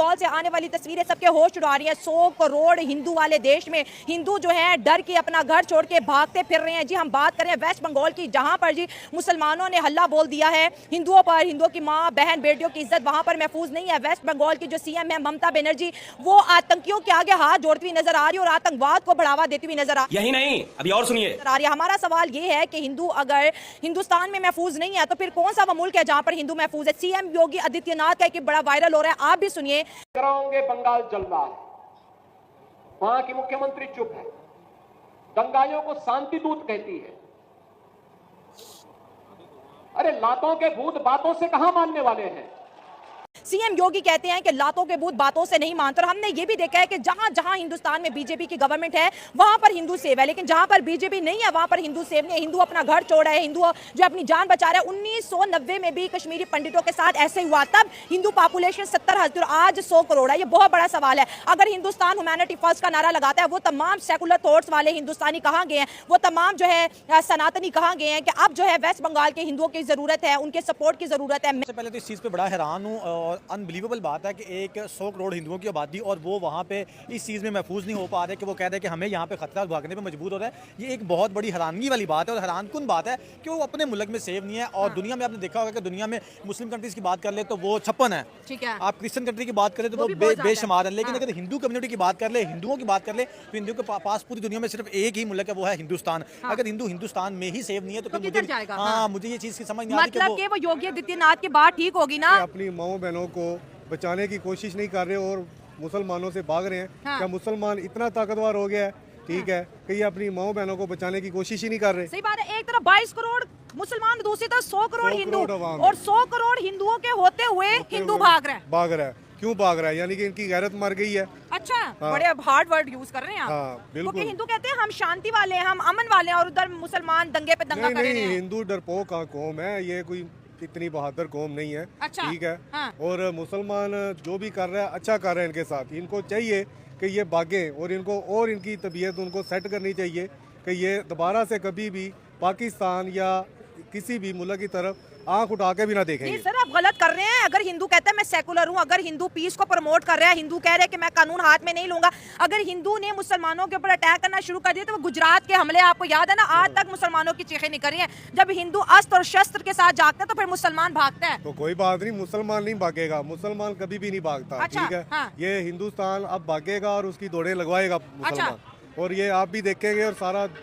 बंगाल से आने वाली तस्वीरें सबके होश उड़ा रही है। 100 करोड़ हिंदू वाले देश में हिंदू जो है डर के अपना घर छोड़ के भागते फिर रहे हैं। जी हम बात करें वेस्ट बंगाल की, जहां पर जी मुसलमानों ने हल्ला बोल दिया है हिंदुओं पर, हिंदुओं की मां बहन बेटियों की इज्जत वहां पर महफूज नहीं है। वेस्ट बंगाल की जो सीएम है ममता बनर्जी, वो आतंकियों के आगे हाथ जोड़ती हुई नजर आ रही है और आतंकवाद को बढ़ावा देती हुई नजर आ यही नहीं, अभी और सुनिए। हमारा सवाल ये है कि हिंदू अगर हिंदुस्तान में महफूज नहीं है तो फिर कौन सा वो मुल्क है जहां पर हिंदू महफूज है? सीएम योगी आदित्यनाथ का एक बड़ा वायरल हो रहा है, आप भी सुनिए। कराओगे बंगाल जल रहा है, वहां की मुख्यमंत्री चुप है, दंगाइयों को शांति दूत कहती है। अरे लातों के भूत बातों से कहां मानने वाले हैं? सीएम योगी कहते हैं कि लातों के भूत बातों से नहीं मानते। और हमने ये भी देखा है कि जहां जहां हिंदुस्तान में बीजेपी की गवर्नमेंट है वहां पर हिंदू सेव है, लेकिन जहां पर बीजेपी नहीं है वहां पर हिंदू सेव नहीं। हिंदू अपना घर छोड़ रहे हैं, हिंदू जो अपनी जान बचा रहे हैं। 1990 में भी कश्मीरी पंडितों के साथ ऐसे हुआ, तब हिंदू पॉपुलेशन 70,000 और आज 100 करोड़ है। ये बहुत बड़ा सवाल है। अगर हिंदुस्तान ह्यूमैनिटी फर्स्ट का नारा लगाता है, वो तमाम सेकुलर थॉट्स वाले हिंदुस्तानी कहां गए हैं? वो तमाम जो है सनातनी कहां गए हैं कि अब जो है वेस्ट बंगाल के हिंदुओं की जरूरत है, उनके सपोर्ट की जरूरत है। सबसे पहले तो इस चीज़ पे बड़ा हैरान हूँ और अनबिलीवेबल बात है कि एक 100 करोड़ हिंदुओं की आबादी और वो वहाँ पे इस चीज़ में महफूज नहीं हो पा रहे कि वो कह रहे हैं कि हमें यहाँ पे खतरा भागने पे मजबूर हो रहा है। ये एक बहुत बड़ी हैरानगी वाली बात है और हैरानकुन बात है कि वो अपने मुल्क में सेव नहीं है। और दुनिया में आपने देखा होगा कि दुनिया में मुस्लिम कंट्रीज की बात कर ले तो वो 56 है, ठीक है। आप क्रिश्चियन कंट्री की बात करें तो वो बेशुमार है। लेकिन अगर हिंदू कम्युनिटी की बात कर ले, हिंदुओं की बात कर ले, तो हिंदुओं के पास पूरी दुनिया में सिर्फ एक ही मुल्क है, वो है हिंदुस्तान। अगर हिंदू हिंदुस्तान में ही सेव नहीं है तो मुझे ये चीज़ की समझ नहीं आ रही मतलब कि वो योगी आदित्यनाथ की बात ठीक होगी ना? अपनी माओ बहनों को बचाने की कोशिश नहीं कर रहे और मुसलमानों से भाग रहे हैं। क्या मुसलमान इतना ताकतवर हो गया है, ठीक है, कि ये अपनी माओ बहनों को बचाने की कोशिश ही नहीं कर रहे? सही बात है। एक तरफ 22 करोड़ मुसलमान, दूसरी तरफ 100 करोड़ हिंदू, और 100 करोड़ हिंदुओं के होते हुए हिंदू भाग रहा है। क्यों भाग रहा है? यानी कि इनकी गैरत मर गई है। अच्छा, बड़े हार्ड वर्ड यूज कर रहे हैं आप। बिल्कुल। क्योंकि हिंदू कहते हैं हम शांति वाले हैं, हम अमन वाले हैं, और उधर मुसलमान दंगे पे दंगा कर रहे हैं। हिंदू डरपोक का कौम है, ये कोई इतनी बहादुर कौम नहीं है। अच्छा, ठीक है। और मुसलमान जो भी कर रहा है अच्छा कर रहे हैं इनके साथ। इनको चाहिए कि ये भागे और इनको और इनकी तबीयत उनको सेट करनी चाहिए कि ये दोबारा से कभी भी पाकिस्तान या किसी भी मुल्क की तरफ आंख उठा के भी ना देखेंगे। नहीं सर, आप गलत कर रहे हैं। अगर हिंदू कहता है मैं सेकुलर हूँ, अगर हिंदू पीस को प्रमोट कर रहा है, हिंदू कह रहे हैं कि मैं कानून हाथ में नहीं लूंगा, अगर हिंदू ने मुसलमानों के ऊपर अटैक करना शुरू कर दिया तो वो गुजरात के हमले आपको याद है ना, आज तक मुसलमानों की चीखें निकल रही हैं। जब हिंदू अस्त्र और शस्त्र के साथ जागते हैं तो फिर मुसलमान भागता है। तो कोई बात नहीं, मुसलमान नहीं भागेगा, मुसलमान कभी भी नहीं भागता। अच्छा, ठीक है। ये हिंदुस्तान अब भागेगा और उसकी दौड़े लगवाएगा मुसलमान। और ये आप भी देखेंगे और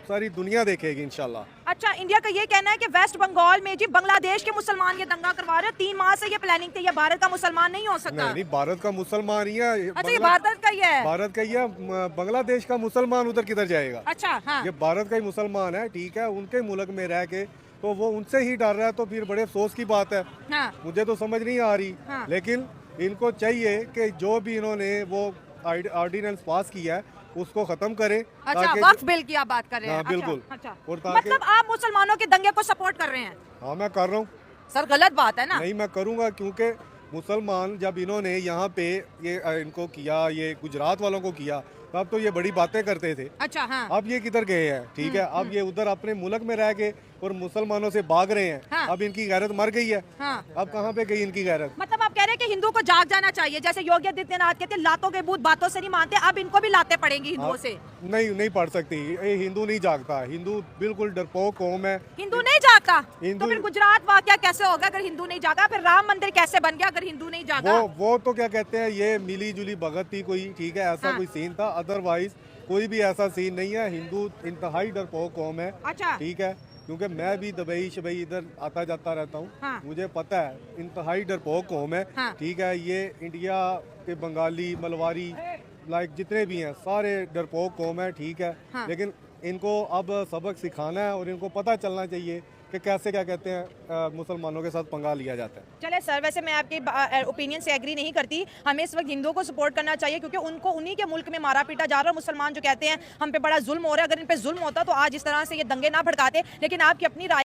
सारी दुनिया देखेगी इंशाल्लाह। अच्छा, इंडिया का ये कहना है कि वेस्ट बंगाल में जी बांग्लादेश के मुसलमान ये दंगा करवा रहे हैं। 3 माह से ये प्लानिंग थी, ये भारत का मुसलमान नहीं हो सकता। नहीं, भारत का मुसलमान ही है। अच्छा, ये भारत का ही है? भारत का ही है। बांग्लादेश का मुसलमान उधर किधर जाएगा? अच्छा, हाँ। ये भारत का ही मुसलमान है, ठीक है। उनके मुल्क में रह के तो वो उनसे ही डर रहा है, तो फिर बड़े अफसोस की बात है। हाँ। मुझे तो समझ नहीं आ रही। लेकिन इनको चाहिए कि जो भी इन्होंने वो ऑर्डिनेंस पास किया है उसको खत्म करें। अच्छा, वक्फ बिल की आप बात कर रहे हैं? बिल्कुल। अच्छा, और मतलब आप मुसलमानों के दंगे को सपोर्ट कर रहे हैं? हाँ, मैं कर रहा हूँ सर। गलत बात है ना? नहीं, मैं करूँगा, क्योंकि मुसलमान जब इन्होंने यहाँ पे ये इनको किया, ये गुजरात वालों को किया, तब तो ये बड़ी बातें करते थे। अच्छा, हाँ। अब ये किधर गए हैं? ठीक है। अब ये उधर अपने मुल्क में रह गए और मुसलमानों से भाग रहे हैं। हाँ। अब इनकी गैरत मर गई है। हाँ। अब कहाँ पे गई इनकी गैरत? मतलब आप कह रहे हैं कि हिंदू को जाग जाना चाहिए, जैसे योगी आदित्यनाथ कहते हैं लातों के भूत बातों से नहीं मानते, अब इनको भी लाते पड़ेंगी हिंदुओं से। नहीं पढ़ सकती। ये हिंदू नहीं जागता। हिंदू बिल्कुल डरपोक कौम है। हिंदू नहीं जागता? हिंदू तो फिर गुजरात वाकया कैसे होगा अगर हिंदू नहीं जागा? फिर राम मंदिर कैसे बन गया अगर हिंदू नहीं जागा? वो तो क्या कहते हैं, ये मिली जुली भगत थी कोई, ठीक है, ऐसा कोई सीन था। अदरवाइज कोई भी ऐसा सीन नहीं है। हिंदू इंतहाई डरपोक कौम है। अच्छा, ठीक है। क्योंकि मैं भी दुबई शबई इधर आता जाता रहता हूँ। हाँ। मुझे पता है इंतहाई डरपोक कौम है। हाँ। ठीक है। ये इंडिया के बंगाली, मलवारी, लाइक जितने भी हैं सारे डरपोक कौम है। ठीक है। हाँ। लेकिन इनको अब सबक सिखाना है और इनको पता चलना चाहिए कि कैसे क्या कहते हैं मुसलमानों के साथ पंगा लिया जाता है। चले सर, वैसे मैं आपके ओपिनियन से एग्री नहीं करती। हमें इस वक्त हिंदुओं को सपोर्ट करना चाहिए क्योंकि उनको उन्हीं के मुल्क में मारा पीटा जा रहा है। मुसलमान जो कहते हैं हम पे बड़ा जुल्म हो रहा है, अगर इन पे जुल्म होता तो आज इस तरह से ये दंगे ना भड़काते। लेकिन आपकी अपनी राय